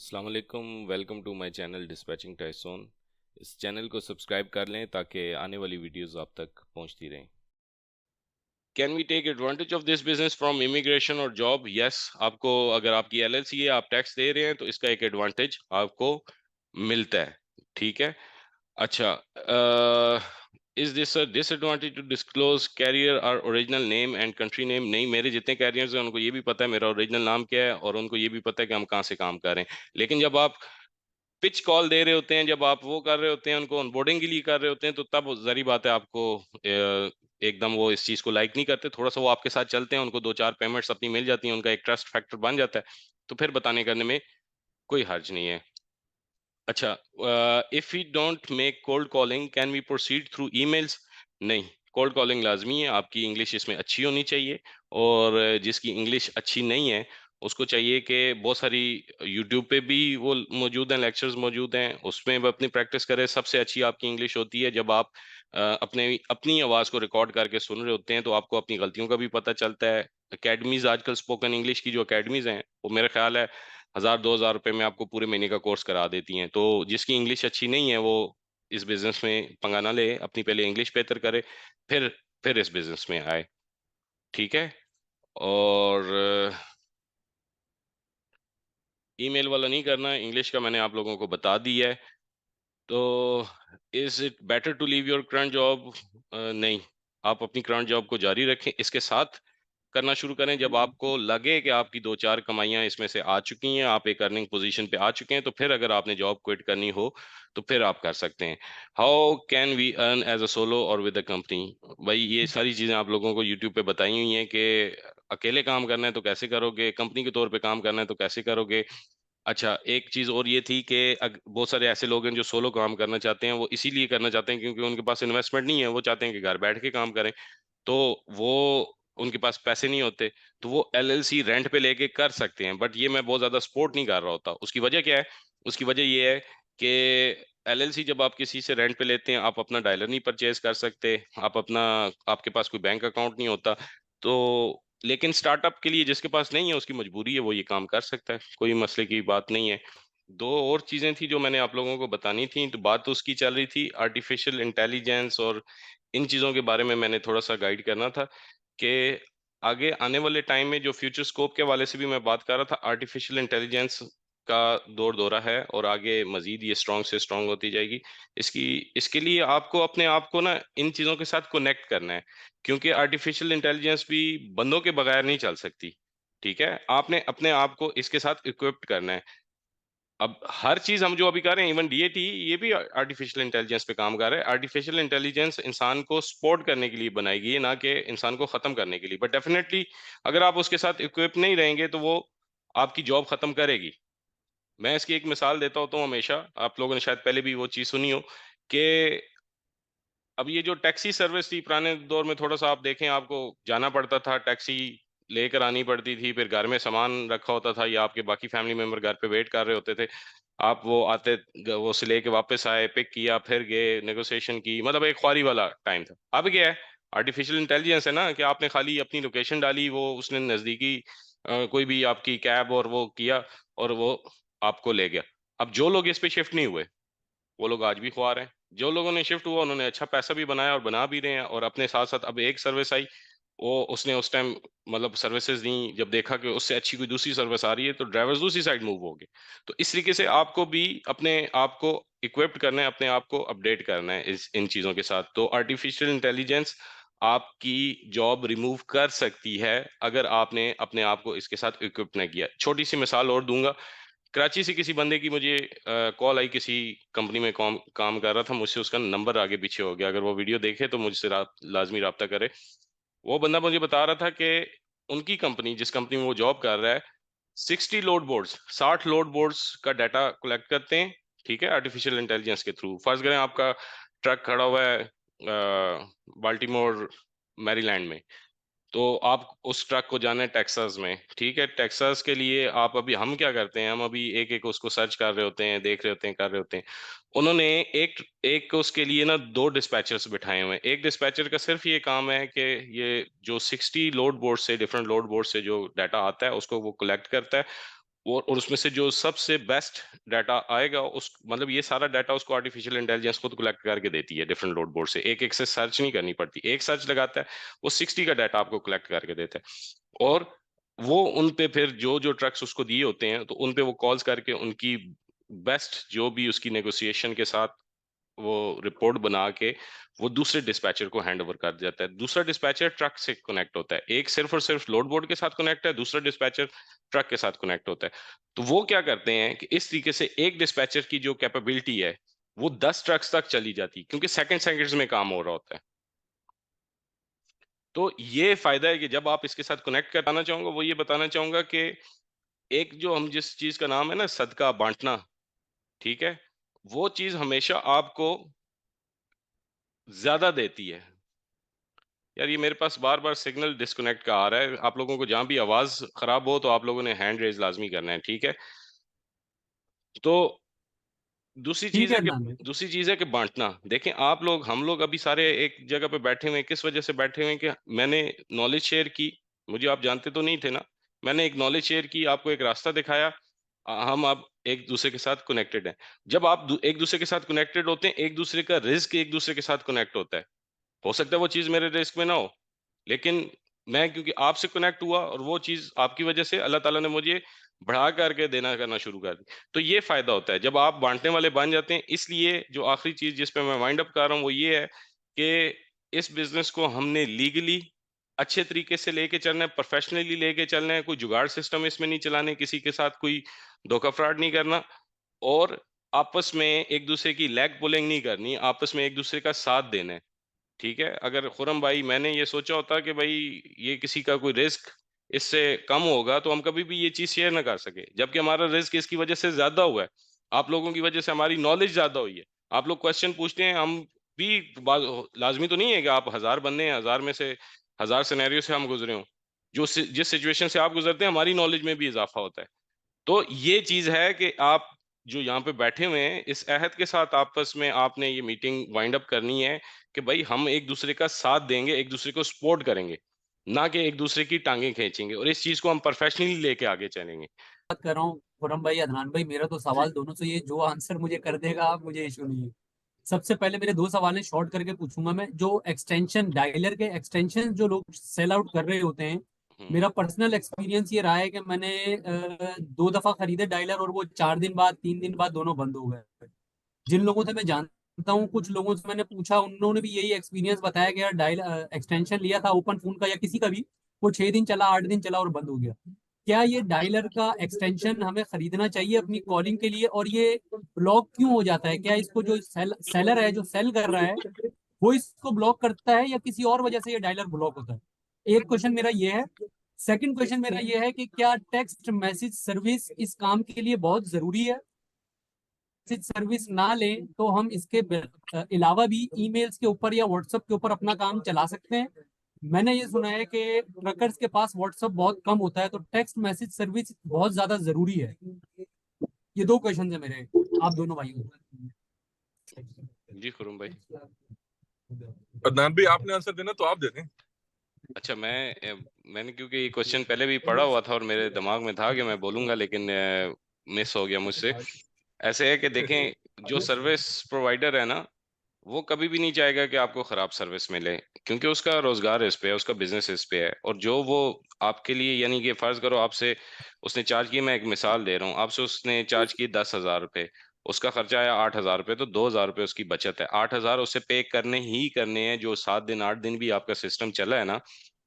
अस्सलाम वालेकुम, welcome to my channel dispatching Tyson. इस चैनल को सब्सक्राइब कर लें ताकि आने वाली वीडियोस आप तक पहुंचती रहें। Can we take advantage of this business from immigration और जॉब? यस, आपको अगर आपकी एलएलसी है, आप टैक्स दे रहे हैं तो इसका एक एडवांटेज आपको मिलता है। ठीक है। अच्छा, is this a disadvantage to disclose career और original name and country name? नहीं, मेरे जितने कैरियर्स हैं उनको ये भी पता है मेरा ओरिजिनल नाम क्या है और उनको ये भी पता है कि हम कहाँ से काम कर रहे हैं। लेकिन जब आप पिच कॉल दे रहे होते हैं, जब आप वो कर रहे होते हैं, उनको ऑनबोर्डिंग के लिए कर रहे होते हैं, तो तब ज़ाहिर बात है आपको एकदम वो इस चीज़ को लाइक नहीं करते। थोड़ा सा वो आपके साथ चलते हैं, उनको दो चार पेमेंट्स अपनी मिल जाती हैं, उनका एक ट्रस्ट फैक्टर बन जाता है, तो फिर बताने करने में कोई हर्ज नहीं है। अच्छा, if we don't make cold calling can we proceed through emails? नहीं, कोल्ड कॉलिंग लाजमी है, आपकी इंग्लिश इसमें अच्छी होनी चाहिए। और जिसकी इंग्लिश अच्छी नहीं है उसको चाहिए कि बहुत सारी यूट्यूब पे भी वो मौजूद हैं, लेक्चर्स मौजूद हैं, उसमें वो अपनी प्रैक्टिस करें। सबसे अच्छी आपकी इंग्लिश होती है जब आप अपने अपनी आवाज़ को रिकॉर्ड करके सुन रहे होते हैं, तो आपको अपनी गलतियों का भी पता चलता है। अकेडमीज आजकल स्पोकन इंग्लिश की जो अकेडमीज हैं वो मेरा ख्याल है 1000-2000 रुपए में आपको पूरे महीने का कोर्स करा देती हैं। तो जिसकी इंग्लिश अच्छी नहीं है वो इस बिजनेस में पंगा ना ले, अपनी पहले इंग्लिश बेहतर करे, फिर फिर इस बिजनेस में आए। ठीक है। और ईमेल वाला नहीं करना, इंग्लिश का मैंने आप लोगों को बता दिया है। तो is it better to leave your current job? नहीं, आप अपनी करंट जॉब को जारी रखें, इसके साथ करना शुरू करें जब आपको लगे कि आपकी दो चार कमाइयां इसमें से आ चुकी हैं, आप एक अर्निंग पोजीशन पे आ चुके हैं, तो फिर अगर आपने जॉब क्विट करनी हो तो फिर आप कर सकते हैं। How can we earn as a solo और विद अ कंपनी? भाई ये सारी चीजें आप लोगों को यूट्यूब पे बताई हुई हैं कि अकेले काम करना है तो कैसे करोगे, कंपनी के तौर पे काम करना है तो कैसे करोगे। अच्छा, एक चीज़ और ये थी कि बहुत सारे ऐसे लोग हैं जो सोलो काम करना चाहते हैं, वो इसीलिए करना चाहते हैं क्योंकि उनके पास इन्वेस्टमेंट नहीं है, वो चाहते हैं कि घर बैठ के काम करें। तो वो उनके पास पैसे नहीं होते, तो वो एलएलसी रेंट पे लेके कर सकते हैं, बट ये मैं बहुत ज़्यादा सपोर्ट नहीं कर रहा होता। उसकी वजह क्या है? उसकी वजह ये है कि एलएलसी जब आप किसी से रेंट पे लेते हैं, आप अपना डायलर नहीं परचेज़ कर सकते, आप अपना आपके पास कोई बैंक अकाउंट नहीं होता। तो लेकिन स्टार्टअप के लिए जिसके पास नहीं है उसकी मजबूरी है, वो ये काम कर सकता है, कोई मसले की बात नहीं है। दो और चीजें थी जो मैंने आप लोगों को बतानी थी, तो बात तो उसकी चल रही थी आर्टिफिशियल इंटेलिजेंस, और इन चीजों के बारे में मैंने थोड़ा सा गाइड करना था कि आगे आने वाले टाइम में जो फ्यूचर स्कोप के वाले से भी मैं बात कर रहा था। आर्टिफिशियल इंटेलिजेंस का दौर दौरा है और आगे मजीद ये स्ट्रांग से स्ट्रांग होती जाएगी। इसकी इसके लिए आपको अपने आप को ना इन चीजों के साथ कनेक्ट करना है, क्योंकि आर्टिफिशियल इंटेलिजेंस भी बंदों के बगैर नहीं चल सकती। ठीक है, आपने अपने आप को इसके साथ इक्विप्ड करना है। अब हर चीज हम जो अभी कर रहे हैं, इवन डीएटी, ये भी आर्टिफिशियल इंटेलिजेंस पे काम कर रहा है। आर्टिफिशियल इंटेलिजेंस इंसान को सपोर्ट करने के लिए बनाई गई है, ना कि इंसान को खत्म करने के लिए। बट डेफिनेटली अगर आप उसके साथ इक्विप नहीं रहेंगे तो वो आपकी जॉब खत्म करेगी। मैं इसकी एक मिसाल देता होता हूँ हमेशा, आप लोगों ने शायद पहले भी वो चीज सुनी हो कि अब ये जो टैक्सी सर्विस थी पुराने दौर में, थोड़ा सा आप देखें, आपको जाना पड़ता था, टैक्सी लेकर आनी पड़ती थी, फिर घर में सामान रखा होता था या आपके बाकी फैमिली मेंबर घर पे वेट कर रहे होते थे। आप वो आते वो से लेके वापस आए, पिक किया, फिर गए, नेगोशिएशन की, मतलब एक ख्वारी वाला टाइम था। अब क्या है, आर्टिफिशियल इंटेलिजेंस है ना, कि आपने खाली अपनी लोकेशन डाली, वो उसने नजदीकी कोई भी आपकी कैब और वो किया और वो आपको ले गया। अब जो लोग इस पे शिफ्ट नहीं हुए वो लोग आज भी खुआर हैं। जो लोगों ने शिफ्ट हुआ उन्होंने अच्छा पैसा भी बनाया और बना भी रहे हैं, और अपने साथ-साथ अब एक सर्विस आई, वो उसने उस टाइम मतलब सर्विसेज़ दी, जब देखा कि उससे अच्छी कोई दूसरी सर्विस आ रही है तो ड्राइवर्स दूसरी साइड मूव हो गए। तो इस तरीके से आपको भी अपने आप को इक्विप्ड करना है, अपने आप को अपडेट करना है इस इन चीज़ों के साथ। तो आर्टिफिशियल इंटेलिजेंस आपकी जॉब रिमूव कर सकती है अगर आपने अपने आप को इसके साथ इक्विप ना किया। छोटी-सी मिसाल और दूँगा, कराची से किसी बंदे की मुझे कॉल आई, किसी कंपनी में काम काम कर रहा था, मुझसे उसका नंबर आगे पीछे हो गया। अगर वो वीडियो देखे तो मुझसे लाजमी राब्ता करे। वो बंदा मुझे बता रहा था कि उनकी कंपनी, जिस कंपनी में वो जॉब कर रहा है, 60 लोड बोर्ड्स, 60 लोड बोर्ड्स का डाटा कलेक्ट करते हैं। ठीक है, आर्टिफिशियल इंटेलिजेंस के थ्रू। फर्ज करें आपका ट्रक खड़ा हुआ है बाल्टीमोर मैरीलैंड में, तो आप उस ट्रक को जाना है टेक्सास में। ठीक है, टेक्सास के लिए आप अभी, हम क्या करते हैं, हम अभी एक एक उसको सर्च कर रहे होते हैं, देख रहे होते हैं, कर रहे होते हैं। उन्होंने एक एक उसके लिए ना दो डिस्पैचर्स बिठाए हुए हैं। एक डिस्पैचर का सिर्फ ये काम है कि ये जो 60 लोड बोर्ड से, डिफरेंट लोड बोर्ड से जो डाटा आता है उसको वो कलेक्ट करता है, और उसमें से जो सबसे बेस्ट डाटा आएगा, उस मतलब ये सारा डाटा उसको आर्टिफिशियल इंटेलिजेंस खुद कलेक्ट करके देती है डिफरेंट लोड बोर्ड से, एक एक से सर्च नहीं करनी पड़ती, एक सर्च लगाता है वो 60 का डाटा आपको कलेक्ट करके देता है। और वो उन पे फिर जो जो ट्रक्स उसको दिए होते हैं तो उन पे वो कॉल्स करके उनकी बेस्ट जो भी उसकी नेगोशिएशन के साथ वो रिपोर्ट बना के वो दूसरे डिस्पैचर को हैंड ओवर कर जाता है। दूसरा डिस्पैचर ट्रक से कनेक्ट होता है, एक सिर्फ और सिर्फ लोड बोर्ड के साथ कनेक्ट है, दूसरा डिस्पैचर ट्रक के साथ कनेक्ट होता है। तो वो क्या करते हैं कि इस तरीके से एक डिस्पैचर की जो कैपेबिलिटी है वो 10 ट्रक्स तक चली जाती है, क्योंकि सेकंड सेकंड्स में काम हो रहा होता है। तो ये फायदा है कि जब आप इसके साथ कनेक्ट कराना चाहूंगा, वो ये बताना चाहूंगा कि एक जो हम जिस चीज का नाम है ना सदका बांटना, ठीक है, वो चीज हमेशा आपको ज्यादा देती है। यार ये मेरे पास बार बार सिग्नल डिस्कनेक्ट का आ रहा है, आप लोगों को जहां भी आवाज खराब हो तो आप लोगों ने हैंड रेज लाजमी करना है, ठीक है। तो दूसरी ठीक चीज है है कि अदनान भाई। बांटना, देखें आप लोग हम लोग अभी सारे एक जगह पे बैठे हुए हैं, किस वजह से बैठे हुए हैं कि मैंने नॉलेज शेयर की। मुझे आप जानते तो नहीं थे ना, मैंने एक नॉलेज शेयर की, आपको एक रास्ता दिखाया, हम अब एक दूसरे के साथ कनेक्टेड हैं। जब आप एक दूसरे के साथ कनेक्टेड होते हैं, एक दूसरे का रिस्क एक दूसरे के साथ कनेक्ट होता है। हो सकता है वो चीज मेरे रिस्क में ना हो, लेकिन मैं क्योंकि आपसे कनेक्ट हुआ और वो चीज आपकी वजह से अल्लाह ताला ने मुझे बढ़ा करके देना करना शुरू कर दी। तो ये फायदा होता है जब आप बांटने वाले बन जाते हैं। इसलिए जो आखिरी चीज जिस पे मैं वाइंड अप कर रहा हूँ वो ये है कि इस बिजनेस को हमने लीगली अच्छे तरीके से लेके चलना है, प्रोफेशनली लेके चलना है, कोई जुगाड़ सिस्टम इसमें नहीं चलाने, किसी के साथ कोई धोखा फ्रॉड नहीं करना, और आपस में एक दूसरे की लेग पुलिंग नहीं करनी, आपस में एक दूसरे का साथ देना है। ठीक है, अगर खुरम भाई मैंने ये सोचा होता कि भाई ये किसी का कोई रिस्क इससे कम होगा तो हम कभी भी ये चीज शेयर ना कर सके, जबकि हमारा रिस्क इसकी वजह से ज्यादा हुआ है। आप लोगों की वजह से हमारी नॉलेज ज्यादा हुई है। आप लोग क्वेश्चन पूछते हैं, हम भी लाजमी तो नहीं है कि आप 1000 बंदे हैं, 1000 में से 1000 सिनेरियो से हम गुजरे हों। जिस सिचुएशन से आप गुजरते हैं हमारी नॉलेज में भी इजाफा होता है। तो ये चीज है कि आप जो यहाँ पे बैठे हुए हैं इस अहद के साथ आपस में आपने ये मीटिंग वाइंड अप करनी है कि भाई हम एक दूसरे का साथ देंगे, एक दूसरे को सपोर्ट करेंगे, ना कि एक दूसरे की टांगे खींचेंगे, और इस चीज को हम प्रोफेशनली लेके आगे चलेंगे। बात कर रहा हूँ खुरम भाई अदनान भाई, मेरा तो सवाल दोनों से ये, जो आंसर मुझे कर देगा आप, मुझे इशू नहीं है। सबसे पहले मेरे दो सवाल हैं, शॉर्ट करके पूछूंगा मैं। जो एक्सटेंशन डायलर के एक्सटेंशन जो लोग सेल आउट कर रहे होते हैं, हम्म। मेरा पर्सनल एक्सपीरियंस ये रहा है कि मैंने दो दफा खरीदे डायलर, और वो 4 दिन बाद 3 दिन बाद दोनों बंद हो गए। जिन लोगों से मैं जानता हूँ, कुछ लोगों से मैंने पूछा, उन्होंने भी यही एक्सपीरियंस बताया कि यार डायल एक्सटेंशन लिया था ओपन फोन का या किसी का भी, वो 6 दिन चला, 8 दिन चला और बंद हो गया। क्या ये डायलर का एक्सटेंशन हमें खरीदना चाहिए अपनी कॉलिंग के लिए, और ये ब्लॉक क्यों हो जाता है? क्या इसको जो सेलर है जो सेल कर रहा है वो इसको ब्लॉक करता है, या किसी और वजह से ये डायलर ब्लॉक होता है? एक क्वेश्चन मेरा ये है। सेकंड क्वेश्चन मेरा ये है कि क्या टेक्स्ट मैसेज सर्विस इस काम के लिए बहुत जरूरी है? सर्विस ना लें तो हम इसके अलावा भी ईमेल्स के ऊपर या व्हाट्सएप के ऊपर अपना काम चला सकते हैं। मैंने ये सुना है कि ट्रकर्स के पास व्हाट्सएप बहुत कम होता है, तो टेक्स्ट मैसेज सर्विस बहुत ज्यादा जरूरी है। ये दो क्वेश्चन है मेरे, आप दोनों भाइयों को। जी खुरुम भाई। अदनान भाई आपने आंसर देना तो आप दे दें। अच्छा, मैंने क्योंकि ये क्वेश्चन पहले भी पढ़ा हुआ था और मेरे दिमाग में था कि मैं बोलूंगा, लेकिन मिस हो गया मुझसे। ऐसे है कि देखें, जो सर्विस प्रोवाइडर है ना वो कभी भी नहीं चाहेगा कि आपको खराब सर्विस मिले, क्योंकि उसका रोजगार इस पे है, उसका बिजनेस इस पे है। और जो वो आपके लिए, यानी कि फर्ज करो आपसे उसने चार्ज की, मैं एक मिसाल दे रहा हूँ, आपसे उसने चार्ज की 10,000 रुपये, उसका खर्चा आया 8,000 रुपये, तो 2,000 रुपये उसकी बचत है। 8,000 उसे पे करने ही करने हैं, जो 7 दिन 8 दिन भी आपका सिस्टम चला है ना,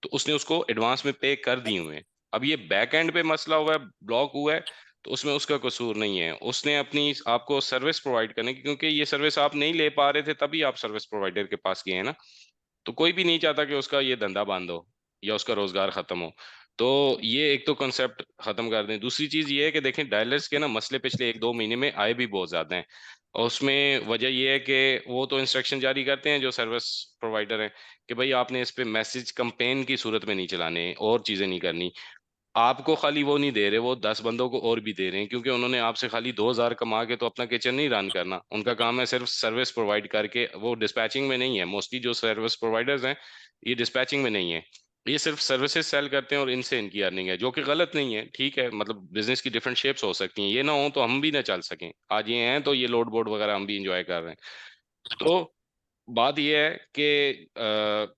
तो उसने उसको एडवांस में पे कर दिए हुए हैं। अब ये बैक एंड पे मसला हुआ है, ब्लॉक हुआ है, तो उसमें उसका कसूर नहीं है, उसने अपनी आपको सर्विस प्रोवाइड करने की, क्योंकि ये सर्विस आप नहीं ले पा रहे थे तभी आप सर्विस प्रोवाइडर के पास गए हैं ना। तो कोई भी नहीं चाहता कि उसका ये धंधा बंद हो या उसका रोजगार खत्म हो। तो ये एक तो कॉन्सेप्ट खत्म कर दें। दूसरी चीज ये है कि देखें, डायलर्स के ना मसले पिछले 1-2 महीने में आए भी बहुत ज्यादा हैं, और उसमें वजह ये है कि वो तो इंस्ट्रक्शन जारी करते हैं जो सर्विस प्रोवाइडर हैं कि भाई आपने इस पे मैसेज कंपेन की सूरत में नहीं चलाने और चीजें नहीं करनी। आपको खाली वो नहीं दे रहे, वो 10 बंदों को और भी दे रहे हैं, क्योंकि उन्होंने आपसे खाली 2,000 कमा के तो अपना किचन नहीं रन करना, उनका काम है सिर्फ सर्विस प्रोवाइड करके। वो डिस्पैचिंग में नहीं है, मोस्टली जो सर्विस प्रोवाइडर्स हैं ये डिस्पैचिंग में नहीं है। ये सिर्फ सर्विसेज सेल करते हैं और इनसे इनकी अर्निंग है, जो कि गलत नहीं है। ठीक है, मतलब बिजनेस की डिफरेंट शेप्स हो सकती हैं, ये ना हो तो हम भी ना चल सकें। आज ये हैं तो ये लोड बोर्ड वगैरह हम भी इंजॉय कर रहे हैं। तो बात यह है कि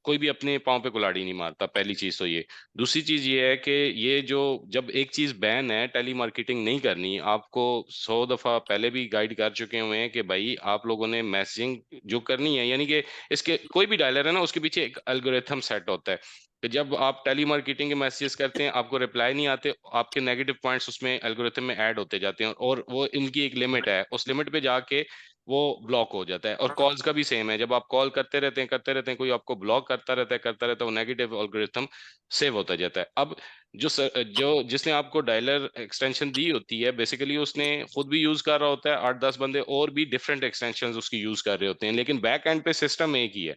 कोई भी अपने पाँव पे कुल्हाड़ी नहीं मारता, पहली चीज तो ये। दूसरी चीज ये है कि ये जो, जब एक चीज बैन है, टेली मार्केटिंग नहीं करनी, आपको 100 दफा पहले भी गाइड कर चुके हुए हैं कि भाई आप लोगों ने मैसेजिंग जो करनी है, यानी कि इसके कोई भी डायलर है ना, उसके पीछे एक एल्गोरिथम सेट होता है कि जब आप टेली मार्केटिंग के मैसेजेस करते हैं, आपको रिप्लाई नहीं आते, आपके नेगेटिव पॉइंट्स उसमें एल्गोरिथम में ऐड होते जाते हैं, और वो इनकी एक लिमिट है, उस लिमिट पे जाके वो ब्लॉक हो जाता है। और कॉल्स का भी सेम है, जब आप कॉल करते रहते हैं, कोई आपको ब्लॉक करता रहता है, वो नेगेटिव एल्गोरिथम सेव होता जाता है। अब जो जिसने आपको डायलर एक्सटेंशन दी होती है, बेसिकली उसने खुद भी यूज कर रहा होता है, 8-10 बंदे और भी डिफरेंट एक्सटेंशन उसकी यूज कर रहे होते हैं, लेकिन बैक एंड पे सिस्टम एक ही है।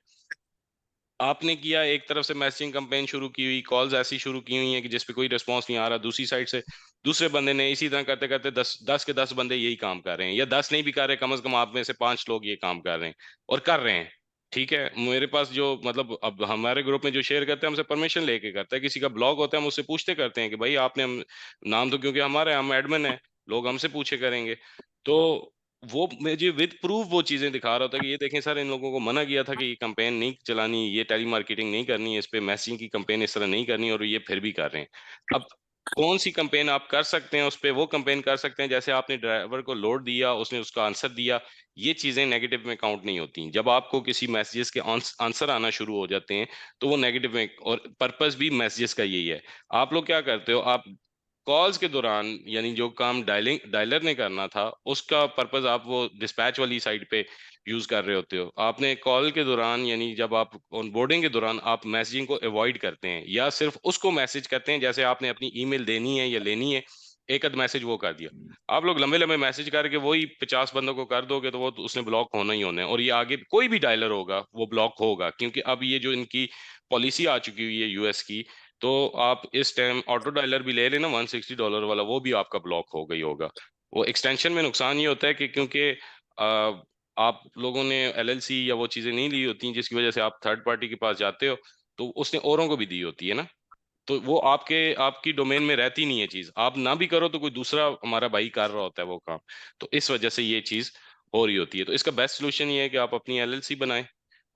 आपने किया, एक तरफ से मैसेजिंग कैंपेन शुरू की हुई, कॉल्स ऐसी शुरू की हुई हैं कि जिस पे कोई रिस्पांस नहीं आ रहा, दूसरी साइड से दूसरे बंदे ने इसी तरह करते करते 10 के 10 बंदे यही काम कर रहे हैं, या 10 नहीं भी कर रहे, कम से कम आप में से 5 लोग ये काम कर रहे हैं और कर रहे हैं। ठीक है, मेरे पास जो, मतलब अब हमारे ग्रुप में जो शेयर करते हैं, हमसे परमिशन लेके करता है। किसी का ब्लॉग होता है, हम उससे पूछते करते हैं कि भाई आपने नाम तो, क्योंकि हमारे हम एडमिन है, लोग हमसे पूछे करेंगे। तो वो मुझे विद प्रूफ वो चीजें दिखा रहा था कि ये देखें सर, इन लोगों को मना किया था कि ये कैंपेन नहीं चलानी, ये टेली मार्केटिंग नहीं करनी, इस पे मैसेजिंग की कैंपेन इस तरह नहीं करनी, और ये फिर भी कर रहे हैं। अब कौन सी कैंपेन आप कर सकते हैं, उस पे वो कैंपेन कर सकते हैं, जैसे आपने ड्राइवर को लोड दिया, उसने उसका आंसर दिया, ये चीजें नेगेटिव में काउंट नहीं होती। जब आपको किसी मैसेजेस के आंसर आना शुरू हो जाते हैं, तो वो नेगेटिव में, और पर्पस भी मैसेजेस का यही है। आप लोग क्या करते हो, आप कॉल्स के दौरान, यानी जो काम डायलर ने करना था, उसका पर्पस आप वो डिस्पैच वाली साइड पे यूज कर रहे होते हो। आपने कॉल के दौरान, यानी जब आप ऑनबोर्डिंग के दौरान आप मैसेजिंग को अवॉइड करते हैं, या सिर्फ उसको मैसेज करते हैं, जैसे आपने अपनी ईमेल देनी है या लेनी है, एक आध मैसेज वो कर दिया। आप लोग लंबे लंबे मैसेज करके वही 50 बंदों को कर दोगे, तो वो तो उसने ब्लॉक होना ही होना है, और ये आगे कोई भी डायलर होगा वो ब्लॉक होगा, क्योंकि अब ये जो इनकी पॉलिसी आ चुकी हुई है यूएस की। तो आप इस टाइम ऑटो डायलर भी ले लेना $160 वाला, वो भी आपका ब्लॉक हो गई होगा। वो एक्सटेंशन में नुकसान ये होता है कि क्योंकि आप लोगों ने एलएलसी या वो चीज़ें नहीं ली होती, जिसकी वजह से आप थर्ड पार्टी के पास जाते हो, तो उसने औरों को भी दी होती है ना, तो वो आपकी डोमेन में रहती नहीं है चीज। आप ना भी करो तो कोई दूसरा हमारा भाई कर रहा होता है वो काम। तो इस वजह से ये चीज हो रही होती है। तो इसका बेस्ट सोल्यूशन ये है कि आप अपनी एलएलसी बनाएं,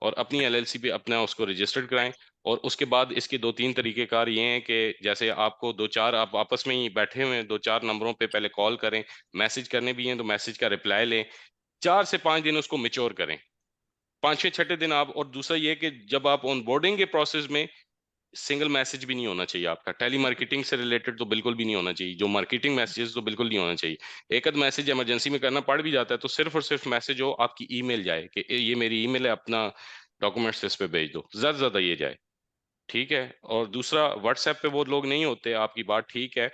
और अपनी एलएलसी पे अपना उसको रजिस्टर्ड कराएं। और उसके बाद इसके 2-3 तरीकेकार ये हैं कि जैसे आपको दो चार, आप आपस में ही बैठे हुए हैं, 2-4 नंबरों पे पहले कॉल करें, मैसेज करने भी हैं तो मैसेज का रिप्लाई लें, 4 से 5 दिन उसको मिच्योर करें, 5वें 6ठे दिन आप। और दूसरा ये कि जब आप ऑन बोर्डिंग के प्रोसेस में, सिंगल मैसेज भी नहीं होना चाहिए आपका, टेली मार्केटिंग से रिलेटेड तो बिल्कुल भी नहीं होना चाहिए, जो मार्केटिंग मैसेजेस तो बिल्कुल नहीं होना चाहिए। एक आध मैसेज इमरजेंसी में करना पड़ भी जाता है, तो सिर्फ और सिर्फ मैसेज हो, आपकी ईमेल जाए कि ये मेरी ईमेल है, अपना डॉक्यूमेंट्स इस पे भेज दो, ज्यादा से ज्यादा ये जाए। ठीक है, और दूसरा, व्हाट्सएप पे वो लोग नहीं होते, आपकी बात ठीक है।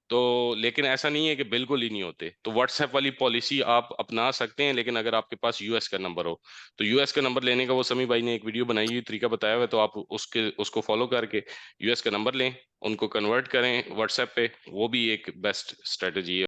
तो लेकिन ऐसा नहीं है कि बिल्कुल ही नहीं होते, तो व्हाट्सएप वाली पॉलिसी आप अपना सकते हैं, लेकिन अगर आपके पास यूएस का नंबर हो, तो यूएस का नंबर लेने का वो समी भाई ने एक वीडियो बनाई हुई, तरीका बताया हुआ है, तो आप उसको फॉलो करके यूएस का नंबर लें, उनको कन्वर्ट करें व्हाट्सएप पे, वो भी एक बेस्ट स्ट्रेटजी है।